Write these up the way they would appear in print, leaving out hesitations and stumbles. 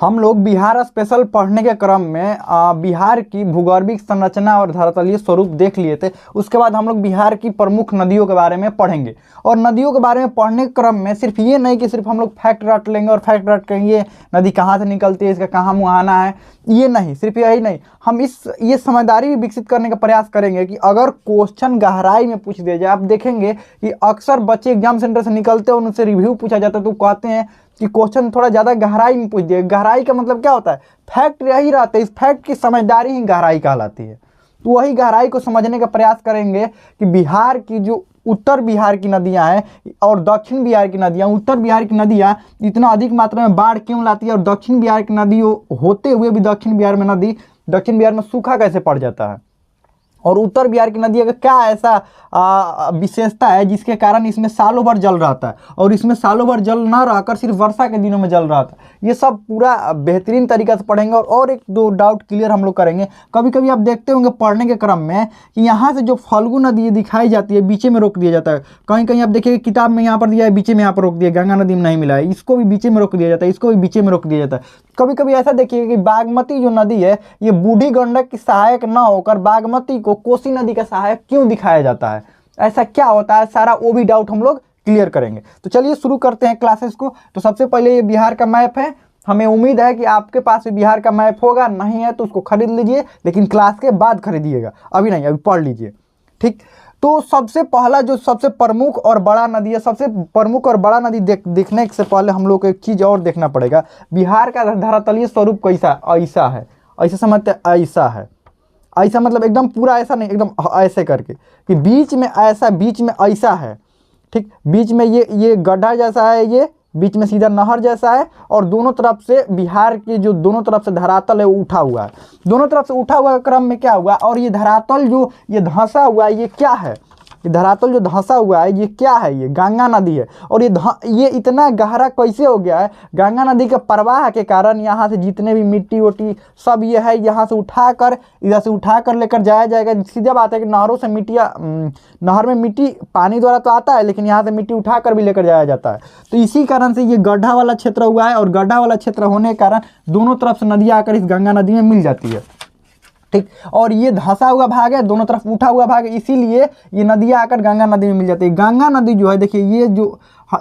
हम लोग बिहार स्पेशल पढ़ने के क्रम में बिहार की भूगर्भिक संरचना और धरातलीय स्वरूप देख लिए थे। उसके बाद हम लोग बिहार की प्रमुख नदियों के बारे में पढ़ेंगे। और नदियों के बारे में पढ़ने के क्रम में सिर्फ ये नहीं कि सिर्फ हम लोग फैक्ट रट लेंगे और फैक्ट रट के ये नदी कहाँ से निकलती है, इसका कहाँ मुहाना है, ये नहीं, सिर्फ यही नहीं, हम ये समझदारी भी विकसित करने का प्रयास करेंगे कि अगर क्वेश्चन गहराई में पूछ दिया जाए, आप देखेंगे कि अक्सर बच्चे एग्जाम सेंटर से निकलते हैं और उनसे रिव्यू पूछा जाता है तो कहते हैं कि क्वेश्चन थोड़ा ज़्यादा गहराई में पूछ दिए। गहराई का मतलब क्या होता है? फैक्ट यही रहता है, इस फैक्ट की समझदारी ही गहराई कहलाती है। तो वही गहराई को समझने का प्रयास करेंगे कि बिहार की जो उत्तर बिहार की नदियां हैं और दक्षिण बिहार की नदियां, उत्तर बिहार की नदियां इतना अधिक मात्रा में बाढ़ क्यों लाती है और दक्षिण बिहार की नदी होते हुए भी दक्षिण बिहार में सूखा कैसे पड़ जाता है, और उत्तर बिहार की नदी का क्या ऐसा विशेषता है जिसके कारण इसमें सालों भर जल रहता है और इसमें सालों भर जल न रहकर सिर्फ वर्षा के दिनों में जल रहा था। ये सब पूरा बेहतरीन तरीका से पढ़ेंगे और एक दो डाउट क्लियर हम लोग करेंगे। कभी कभी आप देखते होंगे पढ़ने के क्रम में कि यहाँ से जो फल्गु नदी दिखाई जाती है बीचे में रोक दिया जाता है। कहीं कहीं आप देखिए किताब में यहाँ पर दिया है बीचे में यहाँ पर रोक दिया, गंगा नदी में नहीं मिला है, इसको भी बीचे में रोक दिया जाता है, इसको भी बीचे में रोक दिया जाता है। कभी कभी ऐसा देखिए कि बागमती जो नदी है ये बूढ़ी गंडक की सहायक न होकर बागमती को कोसी नदी का सहायक क्यों दिखाया जाता है, ऐसा क्या होता है, सारा वो भी डाउट हम लोग क्लियर करेंगे। तो चलिए शुरू करते हैं क्लासेस को। तो सबसे पहले ये बिहार का मैप है। हमें उम्मीद है कि आपके पास भी बिहार का मैप होगा, नहीं है तो उसको खरीद लीजिए, लेकिन क्लास के बाद खरीदिएगा, अभी नहीं, अभी पढ़ लीजिए, ठीक। तो सबसे पहला जो सबसे प्रमुख और बड़ा नदी है, सबसे प्रमुख और बड़ा नदी देखने से पहले हम लोग को एक चीज़ और देखना पड़ेगा। बिहार का धरातलीय स्वरूप कैसा ऐसा है, ऐसा समझते हैं, ऐसा है, ऐसा मतलब एकदम पूरा ऐसा नहीं, एकदम ऐसे करके कि बीच में ऐसा, बीच में ऐसा है, ठीक, बीच में ये गड्ढा जैसा है, ये बीच में सीधा नहर जैसा है और दोनों तरफ से बिहार की जो दोनों तरफ से धरातल है वो उठा हुआ है। दोनों तरफ से उठा हुआ क्रम में क्या हुआ, और ये धरातल जो ये धंसा हुआ है ये क्या है, ये धरातल जो धंसा हुआ है ये क्या है, ये गंगा नदी है। और ये इतना गहरा कैसे हो गया है? गंगा नदी के प्रवाह के कारण यहाँ से जितने भी मिट्टी वोटी सब ये है, यहाँ से उठाकर इधर से उठाकर लेकर जाया जाएगा। सीधा बात है कि नहरों से नहर में मिट्टी पानी द्वारा तो आता है, लेकिन यहाँ से मिट्टी उठाकर भी लेकर जाया जाता है। तो इसी कारण से ये गड्ढा वाला क्षेत्र हुआ है और गड्ढा वाला क्षेत्र होने के कारण दोनों तरफ से नदियाँ आकर इस गंगा नदी में मिल जाती है, ठीक। और ये धंसा हुआ भाग है, दोनों तरफ उठा हुआ भाग है, इसीलिए ये नदियाँ आकर गंगा नदी में मिल जाती है। गंगा नदी जो है देखिए,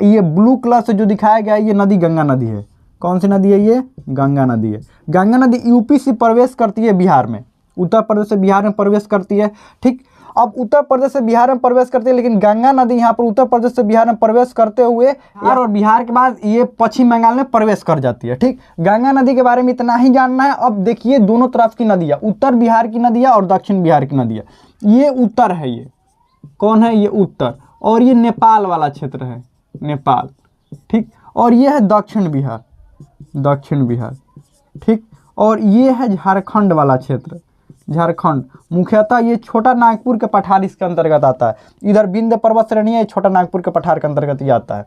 ये ब्लू कलर से जो दिखाया गया है ये नदी गंगा नदी है। कौन सी नदी है? ये गंगा नदी है। गंगा नदी यूपी से प्रवेश करती है बिहार में, उत्तर प्रदेश से बिहार में प्रवेश करती है, ठीक। अब उत्तर प्रदेश से बिहार में प्रवेश करती है, लेकिन गंगा नदी यहाँ पर उत्तर प्रदेश से बिहार में प्रवेश करते हुए और बिहार के बाद ये पश्चिम बंगाल में प्रवेश कर जाती है, ठीक। गंगा नदी के बारे में इतना ही जानना है। अब देखिए दोनों तरफ की नदियाँ, उत्तर बिहार की नदियाँ और दक्षिण बिहार की नदियाँ, ये उत्तर है, ये कौन है? ये उत्तर, और ये नेपाल वाला क्षेत्र है, नेपाल, ठीक। और ये है दक्षिण बिहार, ठीक। और ये है झारखंड वाला क्षेत्र, झारखंड। मुख्यतः ये छोटा नागपुर के पठार इसके अंतर्गत आता है। इधर विंध्य पर्वत श्रेणी है, छोटा नागपुर के पठार के अंतर्गत ही आता है।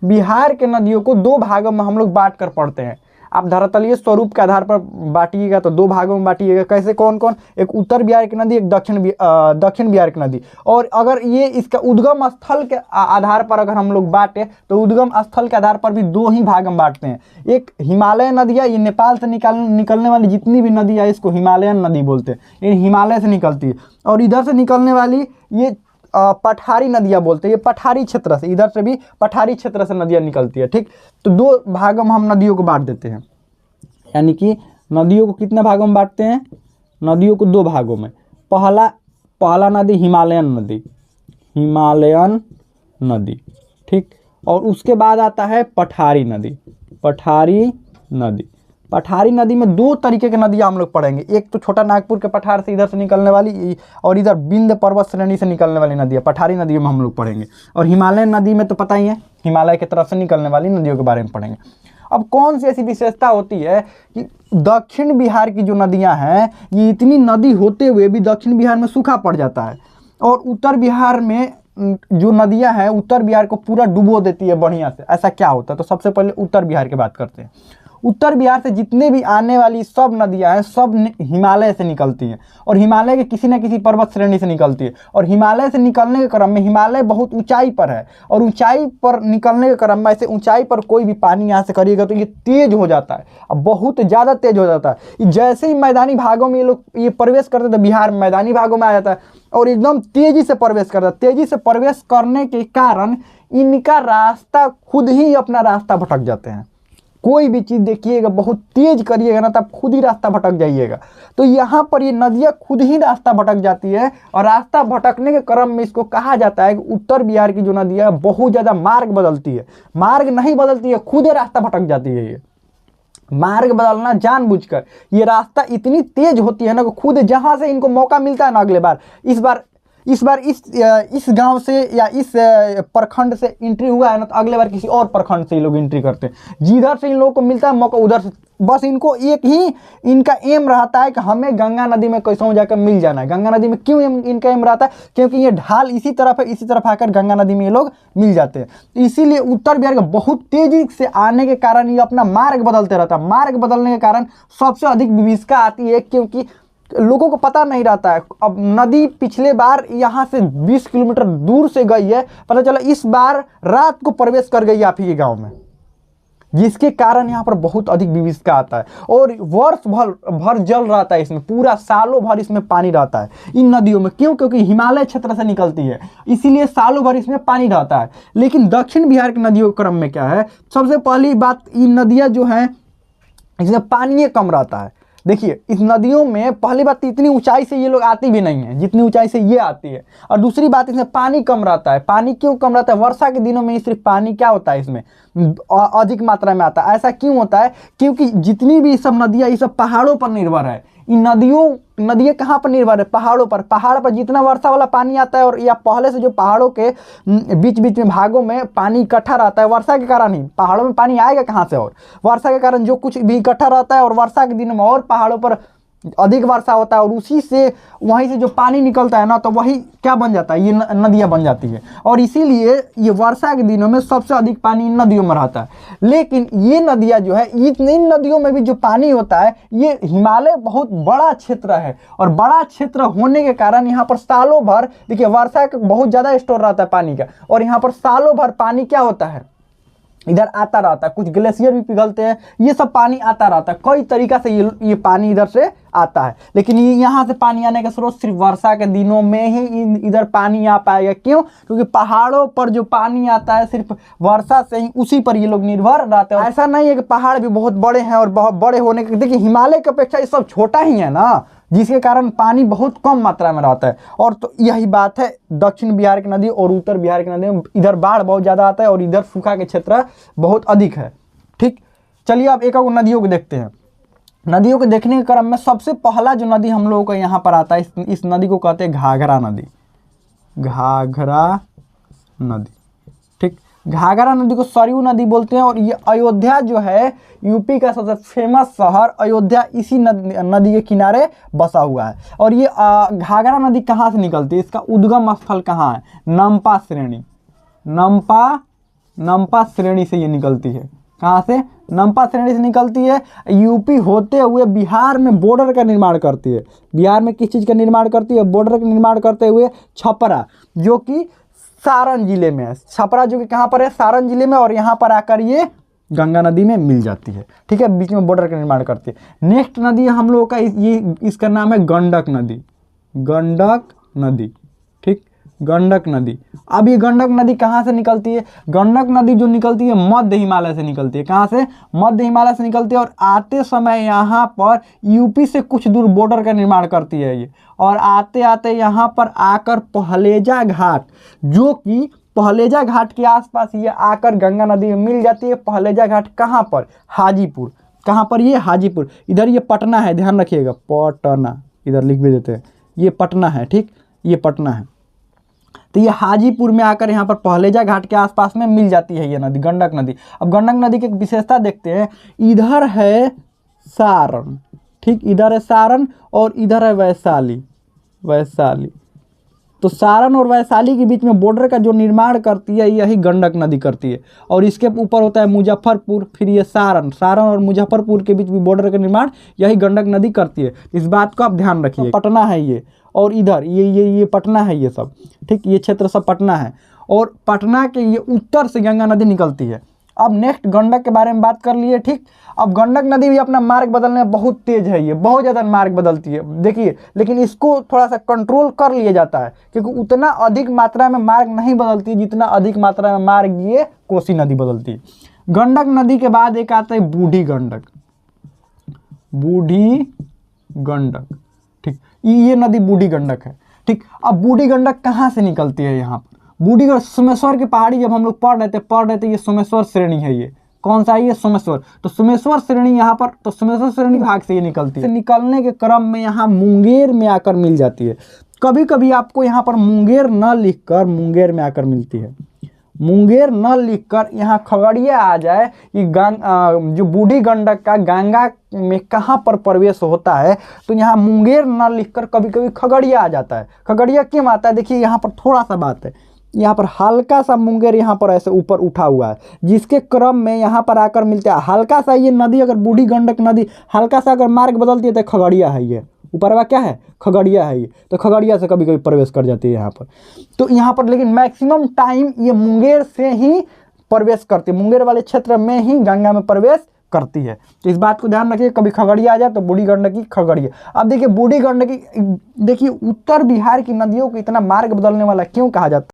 बिहार के नदियों को दो भागों में हम लोग बांट कर पढ़ते हैं। आप धरातलीय स्वरूप के आधार पर बांटिएगा तो दो भागों में बांटिएगा। कैसे, कौन कौन? एक उत्तर बिहार की नदी, एक दक्षिण बिहार की नदी। और अगर ये इसका उद्गम स्थल के आधार पर अगर हम लोग बांटे तो उद्गम स्थल के आधार पर भी दो ही भाग हम बांटते हैं। एक हिमालय नदी है, ये नेपाल से निकलने वाली जितनी भी नदी है इसको हिमालयन नदी बोलते हैं, ये हिमालय से निकलती है। और इधर से निकलने वाली ये पठारी नदियाँ बोलते हैं, ये पठारी क्षेत्र से, इधर से भी पठारी क्षेत्र से नदियाँ निकलती है, ठीक। तो दो भागों में हम नदियों को बांट देते हैं, यानी कि नदियों को कितने भागों में बांटते हैं? नदियों को दो भागों में। पहला नदी हिमालयन नदी, ठीक। और उसके बाद आता है पठारी नदी में दो तरीके की नदियाँ हम लोग पढ़ेंगे। एक तो छोटा नागपुर के पठार से इधर से निकलने वाली, और इधर विंध्य पर्वत श्रेणी से निकलने वाली नदियाँ, पठारी नदियों में हम लोग पढ़ेंगे। और हिमालयन नदी में तो पता ही है, हिमालय की तरफ से निकलने वाली नदियों के बारे में पढ़ेंगे। अब कौन सी ऐसी विशेषता होती है कि दक्षिण बिहार की जो नदियाँ हैं ये इतनी नदी होते हुए भी दक्षिण बिहार में सूखा पड़ जाता है, और उत्तर बिहार में जो नदियाँ हैं उत्तर बिहार को पूरा डुबो देती है बढ़िया से, ऐसा क्या होता है? तो सबसे पहले उत्तर बिहार की बात करते हैं। उत्तर बिहार से जितने भी आने वाली सब नदियां हैं सब हिमालय से निकलती हैं और हिमालय के किसी न किसी पर्वत श्रेणी से निकलती है। और हिमालय से निकलने के क्रम में हिमालय बहुत ऊंचाई पर है और ऊंचाई पर निकलने के क्रम में ऐसे ऊंचाई पर कोई भी पानी यहाँ से करिएगा तो ये तेज हो जाता है, अब बहुत ज़्यादा तेज हो जाता है। जैसे ही मैदानी भागों में ये लोग ये प्रवेश करते थे, बिहार में मैदानी भागों में आ जाता है और एकदम तेजी से प्रवेश करता है। तेजी से प्रवेश करने के कारण इनका रास्ता खुद ही अपना रास्ता भटक जाते हैं। कोई भी चीज़ देखिएगा बहुत तेज करिएगा ना तब खुद ही रास्ता भटक जाइएगा। तो यहाँ पर ये नदियाँ खुद ही रास्ता भटक जाती है और रास्ता भटकने के क्रम में इसको कहा जाता है कि उत्तर बिहार की जो नदियाँ बहुत ज़्यादा मार्ग बदलती है। मार्ग नहीं बदलती है, खुद ही रास्ता भटक जाती है। ये मार्ग बदलना जानबूझकर, ये रास्ता इतनी तेज होती है ना कि खुद जहाँ से इनको मौका मिलता है ना अगले बार इस बार इस गांव से या इस प्रखंड से एंट्री हुआ है ना तो अगले बार किसी और प्रखंड से ये लोग एंट्री करते हैं। जिधर से इन लोगों को मिलता है मौका उधर से, बस इनको एक ही इनका एम रहता है कि हमें गंगा नदी में कैसे जाकर मिल जाना है। गंगा नदी में क्यों इनका एम रहता है? क्योंकि ये ढाल इसी तरफ है, इसी तरफ आकर गंगा नदी में ये लोग मिल जाते हैं। तो इसीलिए उत्तर बिहार का बहुत तेजी से आने के कारण ये अपना मार्ग बदलते रहता है। मार्ग बदलने के कारण सबसे अधिक विभीषिका आती है क्योंकि लोगों को पता नहीं रहता है। अब नदी पिछले बार यहाँ से 20 किलोमीटर दूर से गई है, पता चला इस बार रात को प्रवेश कर गई आप ही के गांव में, जिसके कारण यहाँ पर बहुत अधिक विभीषिका आता है और वर्ष भर जल रहता है इसमें, पूरा सालों भर इसमें पानी रहता है इन नदियों में। क्यों? क्योंकि हिमालय क्षेत्र से निकलती है, इसीलिए सालों भर इसमें पानी रहता है। लेकिन दक्षिण बिहार की नदियों के क्रम में क्या है, सबसे पहली बात इन नदियाँ जो हैं इसमें पानी कम रहता है। देखिए इस नदियों में पहली बात इतनी ऊंचाई से ये लोग आती भी नहीं है जितनी ऊंचाई से ये आती है, और दूसरी बात इसमें पानी कम रहता है। पानी क्यों कम रहता है? वर्षा के दिनों में सिर्फ पानी क्या होता है इसमें अधिक मात्रा में आता है। ऐसा क्यों होता है? क्योंकि जितनी भी सब नदियाँ ये सब पहाड़ों पर निर्भर है। इन नदियाँ कहाँ पर निर्भर है? पहाड़ों पर। पहाड़ पर जितना वर्षा वाला पानी आता है और या पहले से जो पहाड़ों के बीच बीच में भागों में पानी इकट्ठा रहता है वर्षा के कारण ही, पहाड़ों में पानी आएगा कहाँ से? और वर्षा के कारण जो कुछ भी इकट्ठा रहता है और वर्षा के दिनों में और पहाड़ों पर अधिक वर्षा होता है और उसी से वहीं से जो पानी निकलता है ना तो वही क्या बन जाता है, ये नदियाँ बन जाती है। और इसीलिए ये वर्षा के दिनों में सबसे अधिक पानी इन नदियों में रहता है। लेकिन ये नदियाँ जो है इन नदियों में भी जो पानी होता है, ये हिमालय बहुत बड़ा क्षेत्र है और बड़ा क्षेत्र होने के कारण यहाँ पर सालों भर, देखिए वर्षा का बहुत ज़्यादा स्टोर रहता है पानी का, और यहाँ पर सालों भर पानी क्या होता है इधर आता रहता है। कुछ ग्लेशियर भी पिघलते हैं, ये सब पानी आता रहता है। कई तरीका से ये पानी इधर से आता है, लेकिन ये यहाँ से पानी आने का स्रोत सिर्फ वर्षा के दिनों में ही इधर पानी आ पाएगा। क्यों? क्योंकि पहाड़ों पर जो पानी आता है सिर्फ वर्षा से ही, उसी पर ये लोग निर्भर रहते हैं। ऐसा नहीं है कि पहाड़ भी बहुत बड़े हैं और बहुत बड़े होने के, देखिए हिमालय की अपेक्षा ये सब छोटा ही है ना, जिसके कारण पानी बहुत कम मात्रा में रहता है। और तो यही बात है दक्षिण बिहार की नदी और उत्तर बिहार की नदी में, इधर बाढ़ बहुत ज़्यादा आता है और इधर सूखा के क्षेत्र बहुत अधिक है। ठीक, चलिए अब एक और नदियों को देखते हैं। नदियों को देखने के क्रम में सबसे पहला जो नदी हम लोगों को यहाँ पर आता है, इस नदी को कहते हैं घाघरा नदी। घाघरा नदी, ठीक, घाघरा नदी को सरयू नदी बोलते हैं। और ये अयोध्या जो है यूपी का सबसे फेमस शहर अयोध्या इसी नदी के किनारे बसा हुआ है। और ये घाघरा नदी कहाँ से निकलती है? इसका उद्गम स्थल कहाँ है? नमपा श्रेणी। नमपा श्रेणी से ये निकलती है। कहाँ से? नमपा श्रेणी से निकलती है। यूपी होते हुए बिहार में बॉर्डर का निर्माण करती है। बिहार में किस चीज़ का निर्माण करती है? बॉर्डर का निर्माण करते हुए छपरा, जो कि सारण जिले में है। छपरा जो कि कहाँ पर है? सारण जिले में। और यहाँ पर आकर ये गंगा नदी में मिल जाती है। ठीक है, बीच में बॉर्डर का निर्माण करती है। नेक्स्ट नदी हम लोगों का इसका नाम है गंडक नदी। गंडक नदी, ठीक, गंडक नदी। अब ये गंडक नदी कहाँ से निकलती है? गंडक नदी जो निकलती है मध्य हिमालय से निकलती है। कहाँ से? मध्य हिमालय से निकलती है और आते समय यहाँ पर यूपी से कुछ दूर बॉर्डर का निर्माण करती है ये। और आते आते यहाँ पर आकर पहलेजा घाट, जो कि पहलेजा घाट के आसपास ये आकर गंगा नदी में मिल जाती है। पहलेजा घाट कहाँ पर? हाजीपुर। कहाँ पर? ये हाजीपुर। इधर ये पटना है, ध्यान रखिएगा, पटना इधर लिख भी देते हैं, ये पटना है। ठीक, ये पटना है। तो ये हाजीपुर में आकर यहाँ पर पहलेजा घाट के आसपास में मिल जाती है ये नदी, गंडक नदी। अब गंडक नदी की एक विशेषता देखते हैं। इधर है सारण, ठीक, इधर है सारण और इधर है वैशाली। तो सारण और वैशाली के बीच में बॉर्डर का जो निर्माण करती है यही गंडक नदी करती है। और इसके ऊपर होता है मुजफ्फरपुर, फिर ये सारण और मुजफ्फरपुर के बीच भी बॉर्डर का निर्माण यही गंडक नदी करती है। इस बात को आप ध्यान रखिए। पटना है ये, और इधर ये पटना है, ये सब ठीक, ये क्षेत्र सब पटना है। और पटना के ये उत्तर से गंगा नदी निकलती है। अब नेक्स्ट गंडक के बारे में बात कर लिए, ठीक। अब गंडक नदी भी अपना मार्ग बदलने में बहुत तेज है, ये बहुत ज़्यादा मार्ग बदलती है देखिए, लेकिन इसको थोड़ा सा कंट्रोल कर लिया जाता है क्योंकि उतना अधिक मात्रा में मार्ग नहीं बदलती जितना अधिक मात्रा में मार्ग ये कोसी नदी बदलती है। गंडक नदी के बाद एक आता है बूढ़ी गंडक, बूढ़ी गंडक, ठीक। ये नदी बूढ़ी गंडक है, ठीक। अब बूढ़ी गंडक कहाँ से निकलती है? यहाँ पर बूढ़ी गंडक सोमेश्वर की पहाड़ी, जब हम लोग पढ़ रहे थे ये सोमेश्वर श्रेणी है, ये कौन सा है? ये सोमेश्वर। तो सोमेश्वर श्रेणी यहाँ पर, तो सोमेश्वर श्रेणी भाग से ये निकलती है। निकलने के क्रम में यहाँ मुंगेर में आकर मिल जाती है। कभी कभी आपको यहाँ पर मुंगेर न लिखकर मुंगेर में आकर मिलती है। मुंगेर न लिखकर यहाँ खगड़िया आ जाए, ये जो बूढ़ी गंडक का गंगा में कहाँ पर प्रवेश होता है, तो यहाँ मुंगेर न लिखकर कभी कभी खगड़िया आ जाता है। खगड़िया क्यों आता है? देखिए यहाँ पर थोड़ा सा बात है, यहाँ पर हल्का सा मुंगेर यहाँ पर ऐसे ऊपर उठा हुआ है, जिसके क्रम में यहाँ पर आकर मिलता है हल्का सा। ये नदी अगर बूढ़ी गंडक नदी हल्का सा अगर मार्ग बदलती है तो खगड़िया है, ये ऊपर वाला क्या है? खगड़िया है ये। तो खगड़िया से कभी कभी प्रवेश कर जाती है यहाँ पर। तो यहाँ पर लेकिन मैक्सिमम टाइम ये मुंगेर से ही प्रवेश करती है, मुंगेर वाले क्षेत्र में ही गंगा में प्रवेश करती है। तो इस बात को ध्यान रखिए, कभी खगड़िया आ जाए तो बूढ़ी गंडकी खगड़िया। अब देखिए बूढ़ी गंडकी, देखिए उत्तर बिहार की नदियों को इतना मार्ग बदलने वाला क्यों कहा जाता है?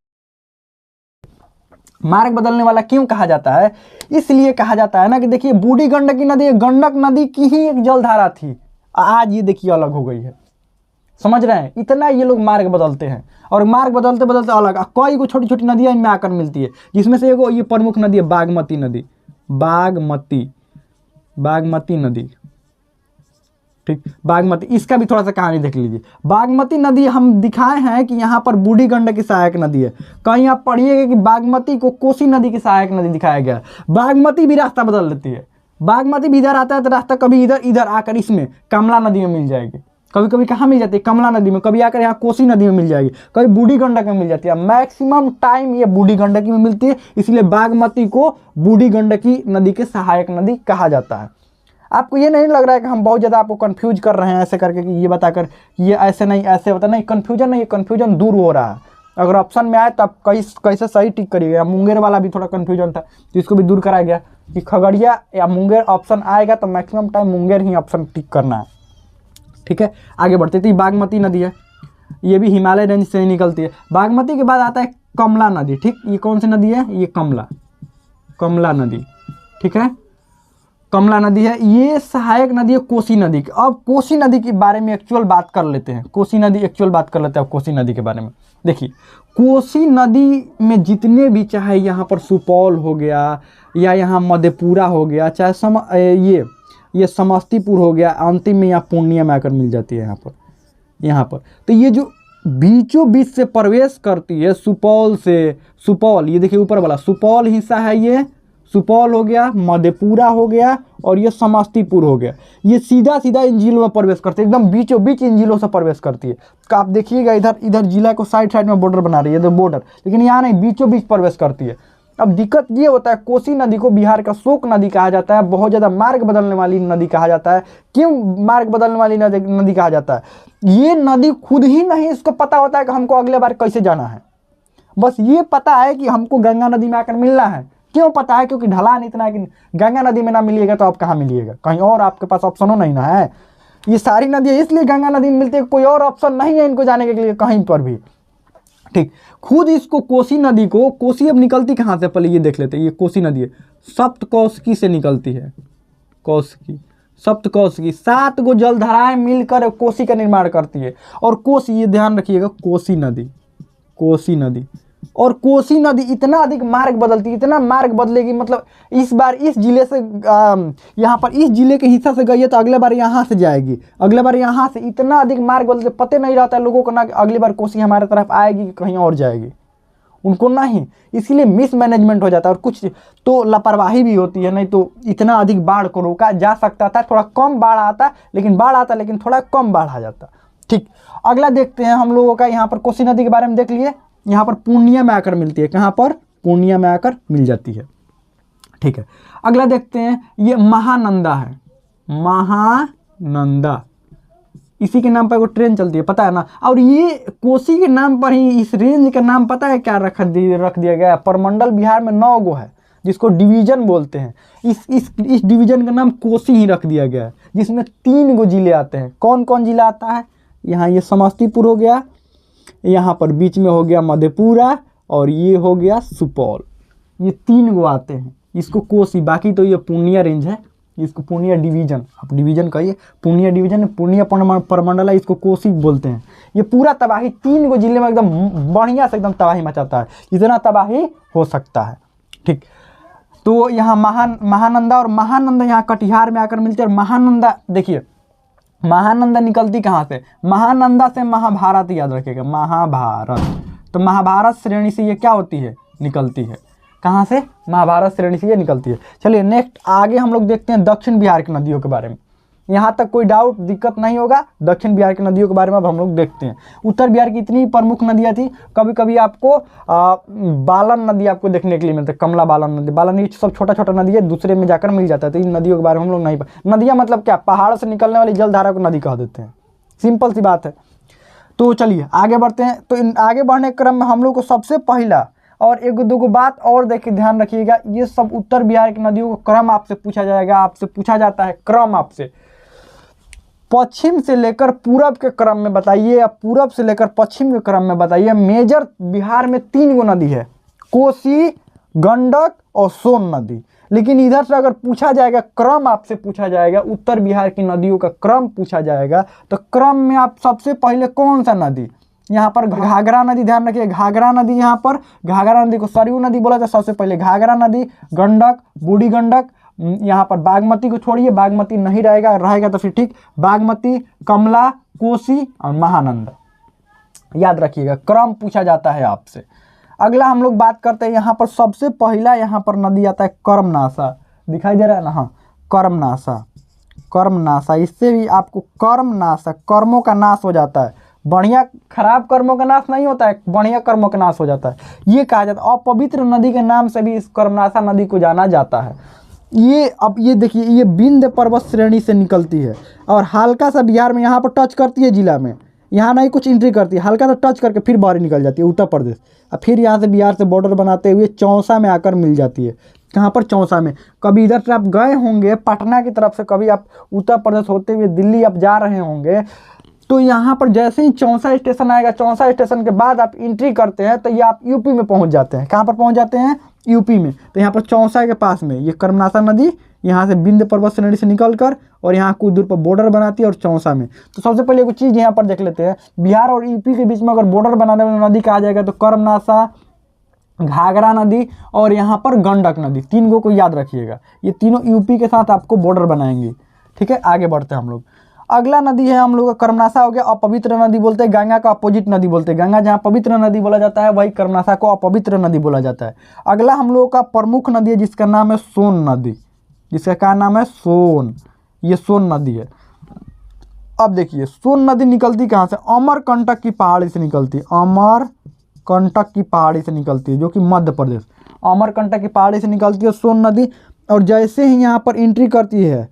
मार्ग बदलने वाला क्यों कहा जाता है? इसलिए कहा जाता है ना कि देखिए बूढ़ी गंडकी नदी गंडक नदी की ही एक जलधारा थी, आज ये देखिए अलग हो गई है। समझ रहे हैं? इतना ये लोग मार्ग बदलते हैं, और मार्ग बदलते बदलते अलग कई को छोटी छोटी नदियां इनमें आकर मिलती है, जिसमें से एगो ये प्रमुख नदी है बागमती नदी, बागमती नदी, ठीक। बागमती, इसका भी थोड़ा सा कहानी देख लीजिए। बागमती नदी हम दिखाए हैं कि यहाँ पर बूढ़ी गंडक की सहायक नदी है। कहीं आप पढ़िएगा कि बागमती को कोसी नदी की सहायक नदी दिखाया गया। बागमती भी रास्ता बदल देती है, बागमती भी इधर आता है तो रास्ता कभी इधर आकर इसमें कमला नदी में मिल जाएगी, कभी कभी कहाँ मिल जाती है? कमला नदी में, कभी आकर यहाँ कोसी नदी में मिल जाएगी, कभी बूढ़ी गंडक में मिल जाती है। मैक्सिमम टाइम ये बूढ़ी गंडकी में मिलती है, इसलिए बागमती को बूढ़ी गंडकी नदी के सहायक नदी कहा जाता है। आपको ये नहीं लग रहा है कि हम बहुत ज़्यादा आपको कंफ्यूज कर रहे हैं ऐसे करके कि ये बताकर ये ऐसे नहीं ऐसे होता? नहीं, कन्फ्यूजन नहीं, कन्फ्यूजन दूर हो रहा है। अगर ऑप्शन में आए तो आप कैसे सही टिक करिएगा। मुंगेर वाला भी थोड़ा कन्फ्यूजन था तो इसको भी दूर कराया गया कि खगड़िया या मुंगेर ऑप्शन आएगा तो मैक्सिमम टाइम मुंगेर ही ऑप्शन टिक करना है, ठीक है। आगे बढ़ते थे, बागमती नदी है, ये भी हिमालय रेंज से ही निकलती है। बागमती के बाद आता है कमला नदी, ठीक। ये कौन सी नदी है? ये कमला नदी, ठीक है। कमला नदी है, ये सहायक नदी है कोसी नदी की। अब कोसी नदी के बारे में एक्चुअल बात कर लेते हैं, कोसी नदी के बारे में। देखिए कोसी नदी में जितने भी, चाहे यहाँ पर सुपौल हो गया या यहाँ मधेपुरा हो गया, चाहे ये समस्तीपुर हो गया, अंतिम में यहाँ पूर्णिया में आकर मिल जाती है यहाँ पर। तो ये जो बीचों बीच से प्रवेश करती है सुपौल, ये देखिए ऊपर वाला सुपौल हिस्सा है, ये सुपौल हो गया, मधेपुरा हो गया और ये समस्तीपुर हो गया। ये सीधा इन जिलों में प्रवेश करती है, एकदम बीचों बीच इन जिलों से प्रवेश करती है। तो आप देखिएगा इधर जिला को साइड में बॉर्डर बना रही है, इधर बॉर्डर, लेकिन यहाँ नहीं, बीचों बीच प्रवेश करती है। अब दिक्कत ये होता है, कोसी नदी को बिहार का शोक नदी कहा जाता है, बहुत ज़्यादा मार्ग बदलने वाली नदी कहा जाता है। क्यों मार्ग बदलने वाली नदी कहा जाता है? ये नदी खुद ही नहीं इसको पता होता है कि हमको अगले बार कैसे जाना है, बस ये पता है कि हमको गंगा नदी में आकर मिलना है। क्यों पता है? क्योंकि ढलान इतना है कि गंगा नदी में ना मिलिएगा तो आप कहाँ मिलिएगा? कहीं और आपके पास ऑप्शनों नहीं ना है। ये सारी नदियाँ इसलिए गंगा नदी में मिलती है, कोई और ऑप्शन नहीं है इनको जाने के लिए कहीं पर भी, ठीक। खुद इसको कोसी नदी को, कोसी अब निकलती कहाँ से पहले ये देख लेते हैं। ये कोसी नदी है, सप्तकोशी से निकलती है, सप्तकोशी 7 गो जलधाराएं मिलकर कोसी का निर्माण करती है। और कोसी, ये ध्यान रखिएगा, कोसी नदी और कोसी नदी इतना अधिक मार्ग बदलती है, इतना मार्ग बदलेगी, मतलब इस बार इस जिले से यहाँ पर इस जिले के हिस्सा से गई है तो अगले बार यहाँ से जाएगी, अगले बार यहाँ से, इतना अधिक मार्ग बदलते पता नहीं रहता है लोगों को ना कि अगली बार कोसी हमारे तरफ आएगी कि कहीं और जाएगी, उनको नहीं। इसीलिए मिसमैनेजमेंट हो जाता है और कुछ तो लापरवाही भी होती है। नहीं तो इतना अधिक बाढ़ को रोका जा सकता था, थोड़ा कम बाढ़ आता लेकिन थोड़ा कम बाढ़ आ जाता। ठीक, अगला देखते हैं हम लोगों का, यहाँ पर कोसी नदी के बारे में देख लिए, यहाँ पर पूर्णिया में आकर मिलती है, कहाँ पर, पूर्णिया में आकर मिल जाती है। ठीक है, अगला देखते हैं, ये महानंदा है, महानंदा, इसी के नाम पर वो ट्रेन चलती है, पता है ना। और ये कोसी के नाम पर ही इस रेंज का नाम पता है क्या रख दिया गया है, परमंडल बिहार में 9 गो है जिसको डिवीजन बोलते हैं। इस डिवीजन का नाम कोसी ही रख दिया गया है, जिसमें 3 गो जिले आते हैं। कौन कौन जिला आता है, यहाँ ये समस्तीपुर हो गया, यहाँ पर बीच में हो गया मधेपुरा, और ये हो गया सुपौल, ये 3 गो आते हैं इसको कोसी। बाकी तो ये पूर्णिया रेंज है, इसको पूर्णिया डिवीजन, आप डिवीजन कहिए, पूर्णिया डिवीजन, पूर्णिया परमंडल है, इसको कोसी बोलते हैं। ये पूरा तबाही 3 गो जिले में एकदम बढ़िया से एकदम तबाही मचाता है, इतना तबाही हो सकता है। ठीक, तो यहाँ महानंदा, और महानंदा यहाँ कटिहार में आकर मिलती है। और महानंदा देखिए, महानंदा निकलती कहाँ से, महानंदा से महाभारत, याद रखिएगा महाभारत। तो महाभारत श्रेणी से ये क्या होती है, निकलती है, कहाँ से, महाभारत श्रेणी से ये निकलती है। चलिए नेक्स्ट आगे हम लोग देखते हैं दक्षिण बिहार की नदियों के बारे में। यहाँ तक कोई डाउट दिक्कत नहीं होगा, दक्षिण बिहार की नदियों के बारे में अब हम लोग देखते हैं। उत्तर बिहार की इतनी प्रमुख नदियाँ थी, कभी कभी आपको बालन नदी आपको देखने के लिए मिलता है, कमला बालन नदी, बालन, ये सब छोटा छोटा नदी है, दूसरे में जाकर मिल जाता है। तो इन नदियों के बारे में हम लोग नहीं, नदियाँ मतलब क्या, पहाड़ से निकलने वाली जलधारा को नदी कह देते हैं, सिंपल सी बात है। तो चलिए आगे बढ़ते हैं। तो इन आगे बढ़ने के क्रम में हम लोग को सबसे पहला और 1-2 बात और देखिए, ध्यान रखिएगा, ये सब उत्तर बिहार की नदियों का क्रम आपसे पूछा जाएगा, आपसे पूछा जाता है क्रम आपसे, पश्चिम से लेकर पूरब के क्रम में बताइए, या पूरब से लेकर पश्चिम के क्रम में बताइए। मेजर बिहार में 3 गो नदी है, कोसी, गंडक और सोन नदी। लेकिन इधर से अगर पूछा जाएगा क्रम, आपसे पूछा जाएगा उत्तर बिहार की नदियों का क्रम पूछा जाएगा, तो क्रम में आप सबसे पहले कौन सा नदी, यहाँ पर घाघरा नदी, ध्यान रखिए घाघरा नदी, यहाँ पर घाघरा नदी को सरयू नदी बोला जाता है, सबसे पहले घाघरा नदी, गंडक, बूढ़ी गंडक, यहाँ पर बागमती को छोड़िए, बागमती नहीं रहेगा तो फिर ठीक, बागमती, कमला, कोसी और महानंदा, याद रखिएगा क्रम पूछा जाता है आपसे। अगला हम लोग बात करते हैं, यहाँ पर सबसे पहला यहाँ पर नदी आता है कर्मनाशा, दिखाई दे रहा है ना, हाँ कर्मनाशा, कर्मनाशा, इससे भी आपको कर्मनाशा, कर्मों का नाश हो जाता है, बढ़िया खराब कर्मों का नाश नहीं होता है, बढ़िया कर्मों का नाश हो जाता है, ये कहा जाता है। अपवित्र नदी के नाम से भी इस कर्मनाशा नदी को जाना जाता है। ये अब ये देखिए, ये विंध्य पर्वत श्रेणी से निकलती है और हल्का सा बिहार में यहाँ पर टच करती है, जिला में यहाँ नहीं कुछ एंट्री करती है, हल्का सा टच करके फिर बाहर निकल जाती है उत्तर प्रदेश, और फिर यहाँ से बिहार से बॉर्डर बनाते हुए चौसा में आकर मिल जाती है। कहाँ पर, चौसा में। कभी इधर से आप गए होंगे पटना की तरफ से, कभी आप उत्तर प्रदेश होते हुए दिल्ली आप जा रहे होंगे, तो यहाँ पर जैसे ही चौसा स्टेशन आएगा, चौसा स्टेशन के बाद आप एंट्री करते हैं तो ये आप यूपी में पहुँच जाते हैं। कहाँ पर पहुँच जाते हैं, यूपी में। तो यहाँ पर चौसा के पास में ये कर्मनाशा नदी यहाँ से विंध्य पर्वत श्रेणी से निकलकर और यहाँ कुछ दूर पर बॉर्डर बनाती है, और चौसा में। तो सबसे पहले कुछ चीज़ यहाँ पर देख लेते हैं, बिहार और यूपी के बीच में अगर बॉर्डर बनाने वाली नदी कहा जाएगा तो कर्मनाशा, घाघरा नदी और यहाँ पर गंडक नदी, 3 गो को याद रखिएगा, ये तीनों यूपी के साथ आपको बॉर्डर बनाएंगे। ठीक है, आगे बढ़ते हैं हम लोग। अगला नदी है हम लोग का कर्मनाशा हो गया, अपवित्र नदी बोलते हैं, गंगा का अपोजिट नदी बोलते हैं, गंगा जहाँ पवित्र नदी बोला जाता है वही कर्मनाशा को अपवित्र नदी बोला जाता है। अगला हम लोगों का प्रमुख नदी है जिसका नाम है सोन नदी, जिसका क्या नाम है, सोन, ये सोन नदी है। अब देखिए सोन नदी निकलती कहाँ से, अमरकंटक की पहाड़ी से निकलती है, अमरकंटक की पहाड़ी से निकलती है, जो कि मध्य प्रदेश, अमरकंटक की पहाड़ी से निकलती है सोन नदी। और जैसे ही यहाँ पर एंट्री करती है,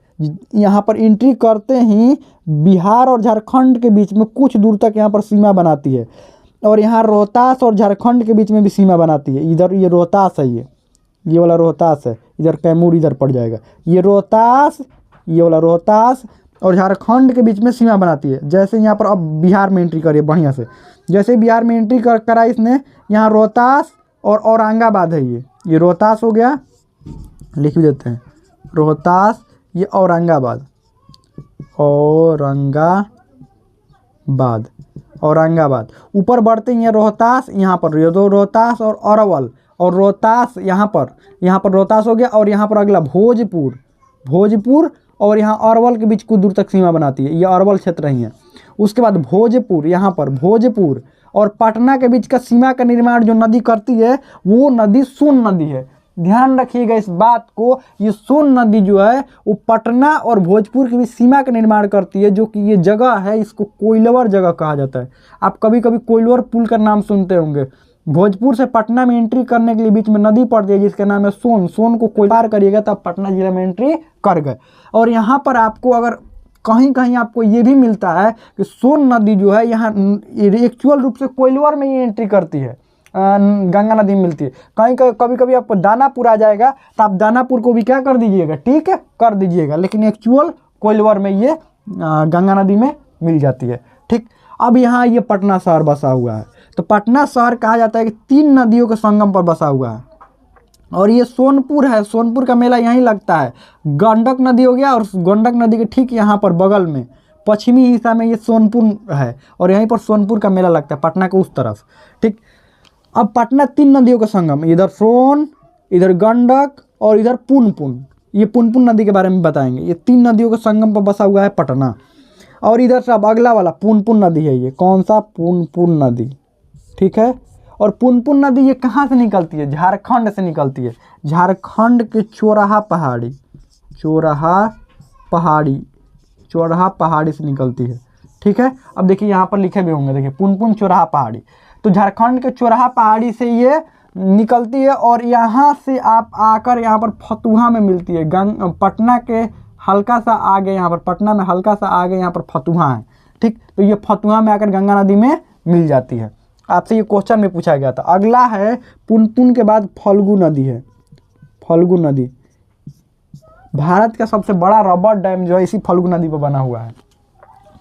यहाँ पर एंट्री करते ही बिहार और झारखंड के बीच में कुछ दूर तक यहाँ पर सीमा बनाती है, और यहाँ रोहतास और झारखंड के बीच में भी सीमा बनाती है। इधर ये रोहतास है, ये वाला रोहतास है, इधर कैमूर इधर पड़ जाएगा, ये रोहतास, ये वाला रोहतास और झारखंड के बीच में सीमा बनाती है। जैसे यहाँ पर अब बिहार में एंट्री करिए बढ़िया से, जैसे बिहार में एंट्री करा इसने, यहाँ रोहतास और औरंगाबाद है, ये रोहतास हो गया, लिख भी देते हैं रोहतास, ये औरंगाबाद, औरंगाबाद ऊपर बढ़ते हैं, रोहतास, यहाँ पर ये दो रोहतास और अरवल, और रोहतास यहाँ पर रोहतास हो गया, और यहाँ पर अगला भोजपुर और यहाँ अरवल के बीच कुछ दूर तक सीमा बनाती है, ये अरवल क्षेत्र ही है। उसके बाद भोजपुर, यहाँ पर भोजपुर और पटना के बीच का सीमा का निर्माण जो नदी करती है वो नदी सोन नदी है। ध्यान रखिएगा इस बात को, ये सोन नदी जो है वो पटना और भोजपुर की भी सीमा का निर्माण करती है, जो कि ये जगह है इसको कोइलवर जगह कहा जाता है। आप कभी कभी कोइलवर पुल का नाम सुनते होंगे। भोजपुर से पटना में एंट्री करने के लिए बीच में नदी पड़ती है जिसका नाम है सोन। सोन को कोई पार करिएगा तब पटना जिला में एंट्री कर गए। और यहाँ पर आपको अगर कहीं कहीं आपको ये भी मिलता है कि सोन नदी जो है यहाँ एक्चुअल रूप से कोइलवर में ही एंट्री करती है, गंगा नदी में मिलती है। कहीं कभी कभी आपको दानापुर आ जाएगा तो आप दानापुर को भी क्या कर दीजिएगा, ठीक है, कर दीजिएगा, लेकिन एक्चुअल कोइलवर में ये गंगा नदी में मिल जाती है। ठीक, अब यहाँ ये पटना शहर बसा हुआ है, तो पटना शहर कहा जाता है कि 3 नदियों के संगम पर बसा हुआ है। और ये सोनपुर है, सोनपुर का मेला यहीं लगता है। गंडक नदी हो गया और गंडक नदी के ठीक यहाँ पर बगल में पश्चिमी हिस्सा में ये सोनपुर है और यहीं पर सोनपुर का मेला लगता है, पटना के उस तरफ। ठीक, अब पटना 3 नदियों का संगम, इधर सोन, इधर गंडक और इधर पुनपुन। ये पुनपुन नदी के बारे में बताएंगे। ये 3 नदियों के संगम पर बसा हुआ है पटना। और इधर से अब अगला वाला पुनपुन नदी है। ये कौन सा, पुनपुन नदी, ठीक है। और पुनपुन नदी ये कहाँ से निकलती है, झारखंड से निकलती है। झारखंड के चौराहा पहाड़ी, चौराहा पहाड़ी से निकलती है। ठीक है, अब देखिए यहाँ पर लिखे भी होंगे, देखिए पुनपुन चौराहा पहाड़ी। तो झारखंड के चौराहा पहाड़ी से ये निकलती है और यहाँ से आप आकर यहाँ पर फतुहा में मिलती है। पटना के हल्का सा आगे, यहाँ पर पटना में हल्का सा आगे यहाँ पर फतुहा है। ठीक, तो ये फतुहा में आकर गंगा नदी में मिल जाती है। आपसे ये क्वेश्चन में पूछा गया था। अगला है पुनपुन के बाद फल्गु नदी है। फल्गु नदी भारत का सबसे बड़ा रबर डैम जो है इसी फल्गु नदी पर बना हुआ है।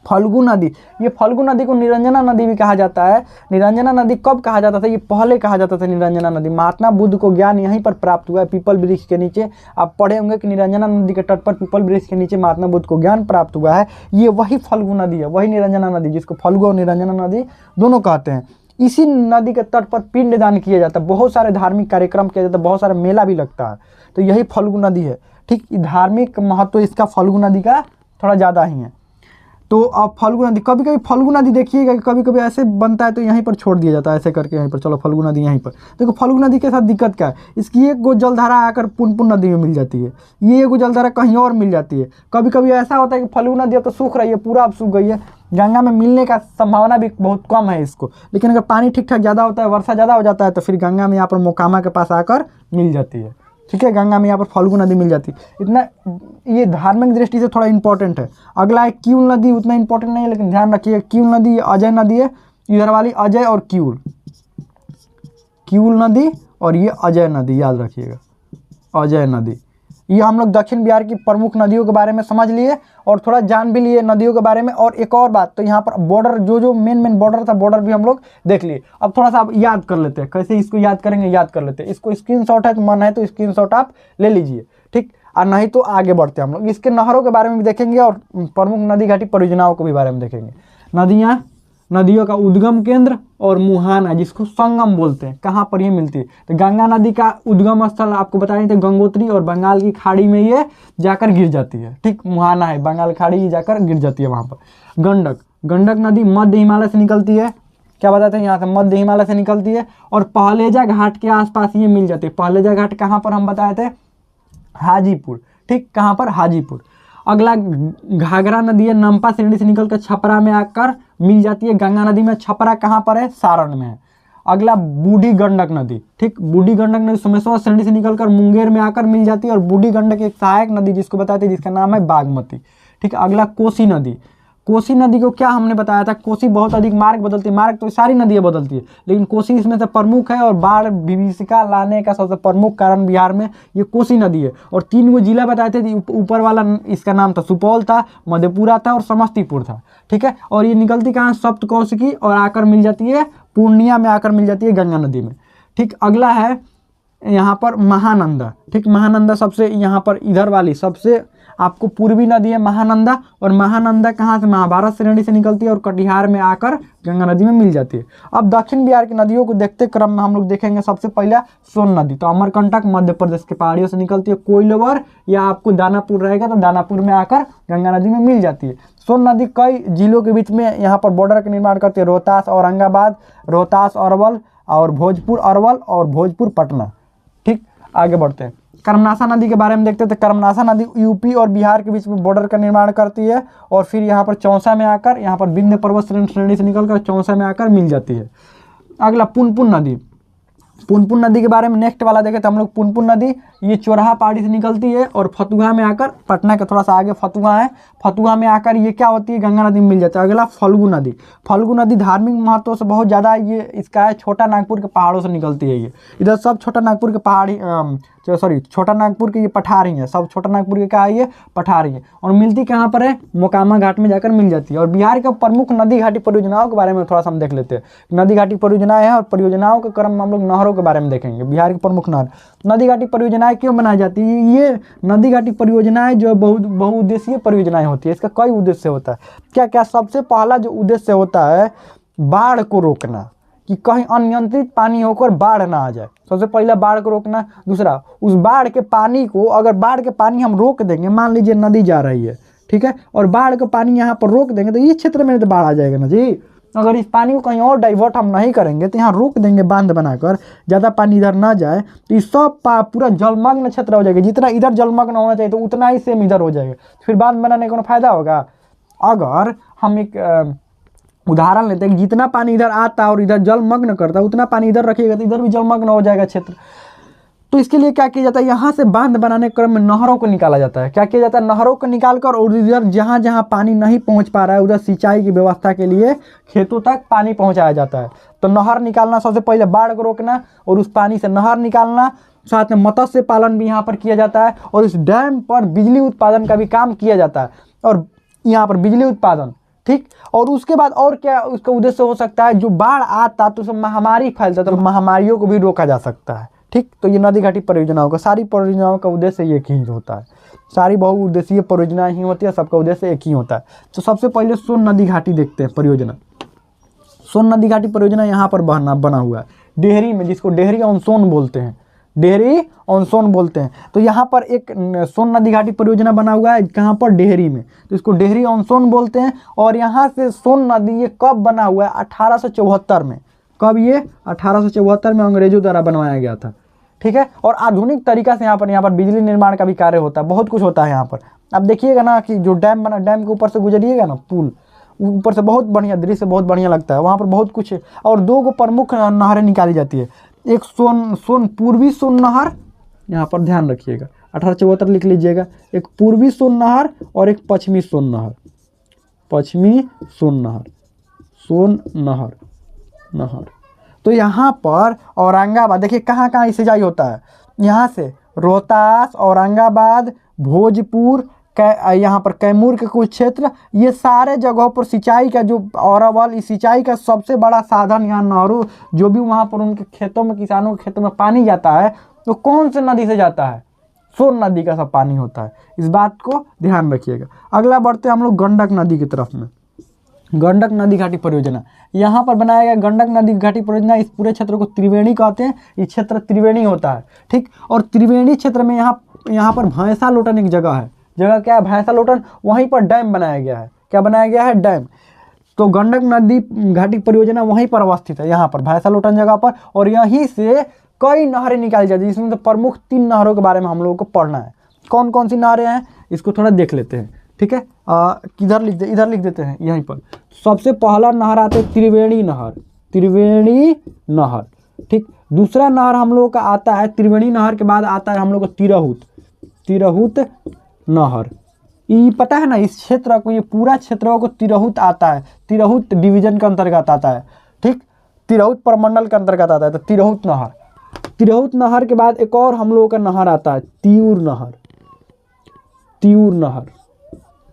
फल्गु नदी, ये फल्गु नदी को निरंजना नदी भी कहा जाता है। निरंजना नदी कब कहा जाता था, ये पहले कहा जाता था निरंजना नदी। महात्मा बुद्ध को ज्ञान यहीं पर प्राप्त हुआ है, पीपल वृक्ष के नीचे। आप पढ़े होंगे कि निरंजना नदी के तट पर पीपल वृक्ष के नीचे महात्मा बुद्ध को ज्ञान प्राप्त हुआ है। ये वही फल्गु नदी है, वही निरंजना नदी जिसको फल्गु और निरंजना नदी दोनों कहते हैं। इसी नदी के तट पर पिंडदान किया जाता है, बहुत सारे धार्मिक कार्यक्रम किया जाता है, बहुत सारा मेला भी लगता है। तो यही फल्गु नदी है। ठीक, धार्मिक महत्व इसका फल्गु नदी का थोड़ा ज़्यादा ही है। तो अब फल्गु नदी, कभी कभी फल्गु नदी देखिएगा कि कभी कभी ऐसे बनता है तो यहीं पर छोड़ दिया जाता है, ऐसे करके यहीं पर, चलो फल्गु नदी यहीं पर। देखो फल्गु नदी के साथ दिक्कत क्या है, इसकी एक गो जलधारा आकर पुनपुन नदी में मिल जाती है, ये एक गो जलधारा कहीं और मिल जाती है। कभी कभी ऐसा होता है कि फल्गु नदी अब तो सूख रही है, पूरा अब सूख गई है, गंगा में मिलने का संभावना भी बहुत कम है इसको। लेकिन अगर पानी ठीक ठाक ज़्यादा होता है, वर्षा ज़्यादा हो जाता है, तो फिर गंगा में यहाँ पर मोकामा के पास आकर मिल जाती है। ठीक है, गंगा में यहाँ पर फल्गु नदी मिल जाती है। इतना ये धार्मिक दृष्टि से थोड़ा इंपॉर्टेंट है। अगला है किउल नदी, उतना इंपॉर्टेंट नहीं है, लेकिन ध्यान रखिए किउल नदी अजय नदी है। इधर वाली अजय और किउल, किउल नदी और ये अजय नदी, याद रखिएगा अजय नदी। ये हम लोग दक्षिण बिहार की प्रमुख नदियों के बारे में समझ लिए और थोड़ा जान भी लिए नदियों के बारे में। और एक और बात, तो यहाँ पर बॉर्डर जो मेन बॉर्डर था, बॉर्डर भी हम लोग देख लिए। अब थोड़ा सा आप याद कर लेते हैं, कैसे इसको याद करेंगे, याद कर लेते हैं। इसको स्क्रीनशॉट है तो मन है तो स्क्रीनशॉट आप ले लीजिए, ठीक, और नहीं तो आगे बढ़ते हम लोग। इसके नहरों के बारे में भी देखेंगे और प्रमुख नदी घाटी परियोजनाओं के भी बारे में देखेंगे। नदियाँ, नदियों का उद्गम केंद्र और मुहाना जिसको संगम बोलते हैं, कहाँ पर ये मिलती है। तो गंगा नदी का उद्गम स्थल आपको बताएं थे गंगोत्री, और बंगाल की खाड़ी में ये जाकर गिर जाती है। ठीक, मुहाना है, बंगाल खाड़ी जाकर गिर जाती है वहाँ पर। गंडक, गंडक नदी मध्य हिमालय से निकलती है। क्या बताते हैं, यहाँ से मध्य हिमालय से निकलती है और पहलेजा घाट के आसपास ये मिल जाती है। पहलेजा घाट कहाँ पर हम बताए थे, हाजीपुर। ठीक, कहाँ पर, हाजीपुर। अगला घाघरा नदी है, नंपा श्रेणी से निकलकर छपरा में आकर मिल जाती है गंगा नदी में। छपरा कहाँ पर है, सारण में है। अगला बूढ़ी गंडक नदी, ठीक, बूढ़ी गंडक नदी सोमेश्वर श्रेणी से निकलकर मुंगेर में आकर मिल जाती है। और बूढ़ी गंडक एक सहायक नदी जिसको बताते हैं, जिसका नाम है बागमती। ठीक, अगला कोसी नदी। कोसी नदी को क्या हमने बताया था, कोसी बहुत अधिक मार्ग बदलती है। मार्ग तो सारी नदियाँ बदलती है, लेकिन कोसी इसमें से प्रमुख है। और बाढ़ विभीषिका लाने का सबसे प्रमुख कारण बिहार में ये कोसी नदी है। और 3 वो जिला बताए थे, ऊपर वाला इसका नाम था सुपौल था, मधेपुरा था और समस्तीपुर था। ठीक है, और ये निकलती कहाँ, सप्तकोशिकी, और आकर मिल जाती है पूर्णिया में, आकर मिल जाती है गंगा नदी में। ठीक, अगला है यहाँ पर महानंदा। ठीक, महानंदा सबसे यहाँ पर इधर वाली सबसे आपको पूर्वी नदी है महानंदा। और महानंदा कहाँ से, महाभारत श्रेणी से निकलती है और कटिहार में आकर गंगा नदी में मिल जाती है। अब दक्षिण बिहार की नदियों को देखते क्रम में हम लोग देखेंगे। सबसे पहला सोन नदी, तो अमरकंटक मध्य प्रदेश के पहाड़ियों से निकलती है। कोइलवर या आपको दानापुर रहेगा तो दानापुर में आकर गंगा नदी में मिल जाती है। सोन नदी कई जिलों के बीच में यहाँ पर बॉर्डर का निर्माण करती है, रोहतास औरंगाबाद, रोहतास अरवल, और भोजपुर अरवल और भोजपुर पटना। ठीक, आगे बढ़ते हैं। कर्मनाशा नदी के बारे में देखते हैं। तो कर्मनाशा नदी यूपी और बिहार के बीच में बॉर्डर का निर्माण करती है और फिर यहाँ पर चौसा में आकर, यहाँ पर विंध्य पर्वत श्रेणी से निकलकर चौसा में आकर मिल जाती है। अगला पुनपुन नदी। पुनपुन नदी के बारे में नेक्स्ट वाला देखें तो हम लोग पुनपुन नदी ये चोरहा पहाड़ी से निकलती है और फतुहा में आकर, पटना के थोड़ा सा आगे फतुहा है, फतुहा में आकर ये क्या होती है, गंगा नदी में मिल जाता है। अगला फल्गु नदी। फल्गु नदी धार्मिक महत्व से बहुत ज़्यादा ये इसका है, छोटा नागपुर के पहाड़ों से निकलती है। ये इधर सब छोटा नागपुर के पहाड़ी छोटा नागपुर के ये पठार ही है, सब छोटा नागपुर के क्या है, ये पठार ही है। और मिलती कहाँ पर है, मोकामा घाट में जाकर मिल जाती है। और बिहार के प्रमुख नदी घाटी परियोजनाओं के बारे में थोड़ा सा हम देख लेते हैं। नदी घाटी परियोजनाएं हैं और परियोजनाओं के क्रम में हम लोग नहरों के बारे में देखेंगे। बिहार की प्रमुख नहर। नदी घाटी परियोजनाएं क्यों बनाई जाती है? ये नदी घाटी परियोजनाएं जो बहुउद्देशीय परियोजनाएं होती है। इसका कई उद्देश्य होता है। क्या क्या? सबसे पहला जो उद्देश्य होता है, बाढ़ को रोकना, कि कहीं अनियंत्रित पानी होकर बाढ़ ना आ जाए। सबसे पहला बाढ़ को रोकना। दूसरा, उस बाढ़ के पानी को, अगर बाढ़ के पानी हम रोक देंगे, मान लीजिए नदी जा रही है, ठीक है, और बाढ़ का पानी यहाँ पर रोक देंगे तो इस क्षेत्र में तो बाढ़ आ जाएगा ना जी। अगर इस पानी को कहीं और डाइवर्ट हम नहीं करेंगे तो यहाँ रोक देंगे बांध बनाकर, ज़्यादा पानी इधर ना जाए, तो ये सब पूरा जलमग्न क्षेत्र हो जाएगा। जितना इधर जलमग्न होना चाहिए तो उतना ही सेम इधर हो जाएगा। फिर बांध बनाने का कोनो फायदा होगा? अगर हम एक उदाहरण लेते हैं कि जितना पानी इधर आता है और इधर जलमग्न करता है, उतना पानी इधर रखिएगा तो इधर भी जलमग्न हो जाएगा क्षेत्र। तो इसके लिए क्या किया जाता है, यहाँ से बांध बनाने के क्रम में नहरों को निकाला जाता है। क्या किया जाता है, नहरों को निकालकर और इधर जहाँ जहाँ पानी नहीं पहुँच पा रहा है उधर सिंचाई की व्यवस्था के लिए खेतों तक पानी पहुँचाया जाता है। तो नहर निकालना, सबसे पहले बाढ़ को रोकना और उस पानी से नहर निकालना। साथ में मत्स्य पालन भी यहाँ पर किया जाता है और इस डैम पर बिजली उत्पादन का भी काम किया जाता है। और यहाँ पर बिजली उत्पादन, ठीक। और उसके बाद और क्या उसका उद्देश्य हो सकता है, जो बाढ़ आता तो उसमें महामारी फैलता तो महामारियों को भी रोका जा सकता है, ठीक। तो ये नदी घाटी परियोजनाओं का, सारी परियोजनाओं का उद्देश्य एक ही होता है। सारी बहुउद्देशीय परियोजनाएं ही होती है, सबका उद्देश्य एक ही होता है। तो सबसे पहले सोन नदी घाटी देखते हैं परियोजना। सोन नदी घाटी परियोजना यहाँ पर बना हुआ है डेहरी में, जिसको डेहरी ऑन सोन बोलते हैं, डेहरी ऑन सोन बोलते हैं। तो यहाँ पर एक सोन नदी घाटी परियोजना बना हुआ है, कहाँ पर, डेहरी में, तो इसको डेहरी ऑन सोन बोलते हैं। और यहाँ से सोन नदी ये कब बना हुआ है, 1874 में। कब? ये 1874 में अंग्रेजों द्वारा बनवाया गया था, ठीक है। और आधुनिक तरीका से यहाँ पर बिजली निर्माण का भी कार्य होता है, बहुत कुछ होता है यहाँ पर। अब देखिएगा ना कि जो डैम बना, डैम के ऊपर से गुजरिएगा ना, पुल ऊपर से बहुत बढ़िया दृश्य, बहुत बढ़िया लगता है। वहाँ पर बहुत कुछ है। और दो को प्रमुख नहरें निकाली जाती है, एक सोन पूर्वी सोन नहर, यहाँ पर ध्यान रखिएगा 1874 लिख लीजिएगा, एक पूर्वी सोन नहर और एक पश्चिमी सोन नहर। पश्चिमी सोन नहर। तो यहाँ पर औरंगाबाद, देखिए कहाँ कहाँ सिंचाई होता है, यहाँ से रोहतास, औरंगाबाद, भोजपुर, यहाँ पर कैमूर के कुछ क्षेत्र, ये सारे जगहों पर सिंचाई का जो औरवल, इस सिंचाई का सबसे बड़ा साधन यहाँ नहरों, जो भी वहाँ पर उनके खेतों में, किसानों के खेतों में पानी जाता है तो कौन से नदी से जाता है, सोन नदी का सब पानी होता है। इस बात को ध्यान रखिएगा। अगला बढ़ते हम लोग गंडक नदी की तरफ में। गंडक नदी घाटी परियोजना यहाँ पर बनाया गया। गंडक नदी घाटी परियोजना, इस पूरे क्षेत्र को त्रिवेणी कहते हैं। ये क्षेत्र त्रिवेणी होता है, ठीक। और त्रिवेणी क्षेत्र में यहाँ पर भैंसा लोटन एक जगह है। जगह क्या है, भैंसा लोटन। वहीं पर डैम बनाया गया है। क्या बनाया गया है, डैम। तो गंडक नदी घाटी परियोजना वहीं पर अवस्थित है, यहाँ पर भैंसा लोटन जगह पर। और यहीं से कई नहरें निकाली जाती है, जिसमें तो प्रमुख 3 नहरों के बारे में हम लोगों को पढ़ना है। कौन कौन सी नहरें हैं इसको थोड़ा देख लेते हैं, ठीक है। किधर इधर लिख देते हैं, यहीं पर। सबसे पहला नहर आता है त्रिवेणी नहर, ठीक। दूसरा नहर हम लोगों का आता है, त्रिवेणी नहर के बाद आता है हम लोग को तिरहुत नहर। ये पता है ना, इस क्षेत्र को, ये पूरा क्षेत्र को तिरहुत आता है, तिरहुत डिवीजन के अंतर्गत आता है, ठीक। तिरहुत प्रमंडल के अंतर्गत आता है। तो तिरहुत नहर के बाद एक और हम लोगों का नहर आता है, तिऊर नहर,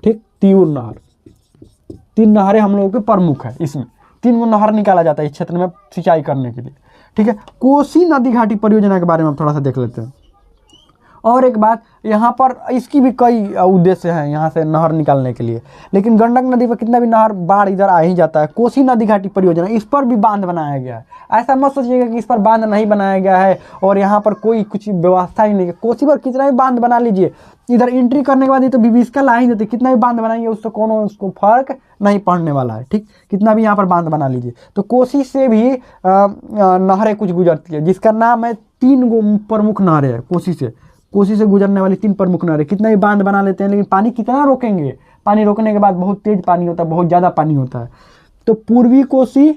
ठीक। तिऊर नहर। 3 नहरें हम लोगों के प्रमुख है। इसमें 3 नहर निकाला जाता है इस क्षेत्र में सिंचाई करने के लिए, ठीक है। कोसी नदी घाटी परियोजना के बारे में थोड़ा सा देख लेते हैं। और एक बात, यहाँ पर इसकी भी कई उद्देश्य हैं यहाँ से नहर निकालने के लिए, लेकिन गंडक नदी पर कितना भी नहर बाढ़ इधर आ ही जाता है। कोसी नदी घाटी परियोजना, इस पर भी बांध बनाया गया है। ऐसा मत सोचिएगा कि इस पर बांध नहीं बनाया गया है और यहाँ पर कोई कुछ व्यवस्था ही नहीं है। कोसी पर कितना भी बांध बना लीजिए, इधर एंट्री करने के बाद ये तो विभीषिका ला ही देती, कितना भी बांध बनाएंगे उससे कोनो उसको फर्क नहीं पड़ने वाला है। ठीक, कितना भी यहाँ पर बांध बना लीजिए। तो कोसी से भी नहरें कुछ गुजरती है, जिसका नाम है 3 गो प्रमुख नहरें है। कोसी से गुजरने वाली 3 प्रमुख नहरें। कितना भी बांध बना लेते हैं, लेकिन पानी कितना रोकेंगे? पानी रोकने के बाद बहुत तेज पानी होता है, बहुत ज़्यादा पानी होता है। तो पूर्वी कोसी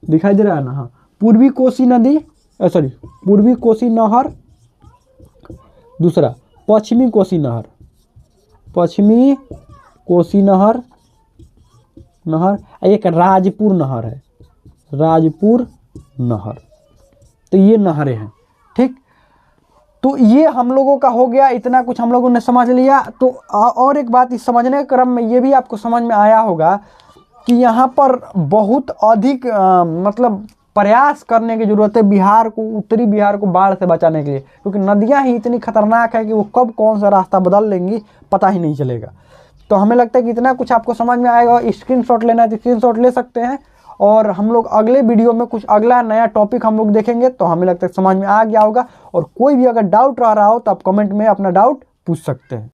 दिखाई दे रहा है ना, हाँ, पूर्वी कोसी नदी, पूर्वी कोसी नहर, दूसरा पश्चिमी कोसी नहर, पश्चिमी कोसी नहर, एक राजपुर नहर है, राजपुर नहर। तो ये नहरें हैं। ठीक, तो ये हम लोगों का हो गया, इतना कुछ हम लोगों ने समझ लिया। तो और एक बात, इस समझने के क्रम में ये भी आपको समझ में आया होगा कि यहाँ पर बहुत अधिक मतलब प्रयास करने की ज़रूरत है बिहार को, उत्तरी बिहार को बाढ़ से बचाने के लिए, क्योंकि नदियाँ ही इतनी खतरनाक है कि वो कब कौन सा रास्ता बदल लेंगी पता ही नहीं चलेगा। तो हमें लगता है कि इतना कुछ आपको समझ में आएगा। स्क्रीनशॉट लेना है तो स्क्रीनशॉट ले सकते हैं, और हम लोग अगले वीडियो में कुछ अगला नया टॉपिक हम लोग देखेंगे। तो हमें लगता है समझ में आ गया होगा, और कोई भी अगर डाउट रह रहा हो तो आप कमेंट में अपना डाउट पूछ सकते हैं।